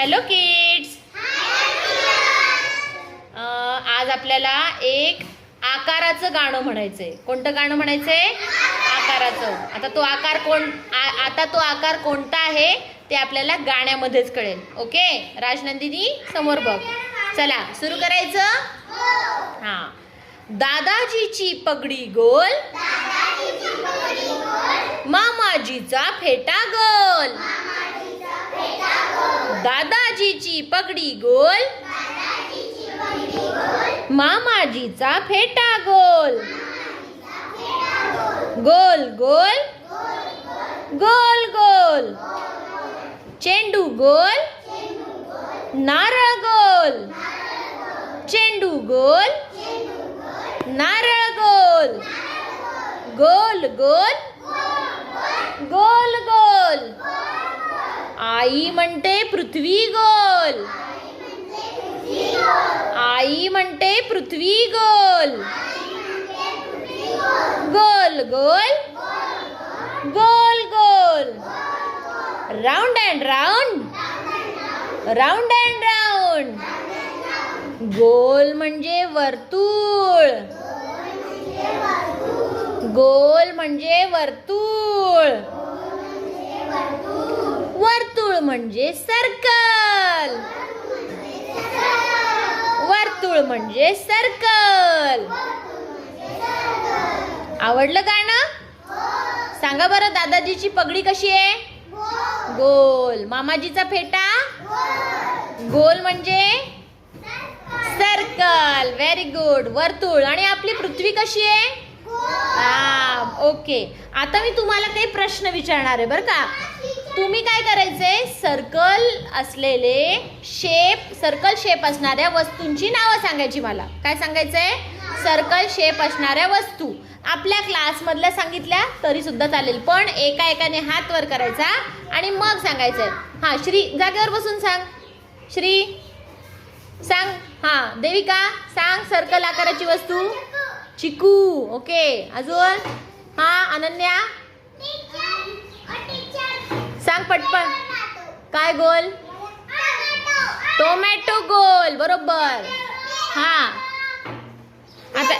Hello kids. आज आपल्याला एक आकाराचं गाणं म्हणायचंय. कोणतं गाणं म्हणायचंय? आकाराचं. आता तो आकार कोणता आहे ते आपल्याला गाण्यामध्येच कळेल. ओके राजनंदिनी समोर बघ. चला सुरू करायचं. हा. दादाजीची पगडी गोल, मामाजीचा फेटा गोल. दादाजीची पगडी गोल, मामाजीचा फेटा गोल. गोल गोल गोल गोल, चेंडू गोल, नारळ गोल. चेंडू गोल, नारळ गोल. गोल गोल गोल गोल. आई म्हणते पृथ्वी गोल. आई म्हणते पृथ्वी गोल. गोल गोल गोल गोल. Round and round, round and round. गोल म्हणजे वर्तुळ. गोल म्हणजे वर्तुळ. वर्तुळ म्हणजे सर्कल. वर्तुळ म्हणजे सर्कल. आवडलं गाणं? सांगा बरं, दादाजीची पगडी कशी आहे? गोल. मामाजीचा फेटा गोल म्हणजे सर्कल. Very good. वर्तुळ. आणि आपली पृथ्वी कशी आहे? ओके. आता मी तुम्हाला काही प्रश्न विचारणार आहे बरं का. तुम्ही काय करायचंय, सर्कल शेप असणाऱ्या वस्तूंची नावं सांगायची. मला काय सांगायचंय? सर्कल शेप असणाऱ्या वस्तू. आपल्या क्लासमधल्या सांगितल्या तरी सुद्धा चालेल, पण एका एकाने हात वर करायचा आणि मग सांगायचंय. हा श्री, जागेवर बसून सांग. श्री सांग. हा देविका सांग. सर्कल आकाराची वस्तू चिकू. ओके. अजून? हा अनन्या सांग पटपट. काय गोल? टोमॅटो गोल. बरोबर. हा आता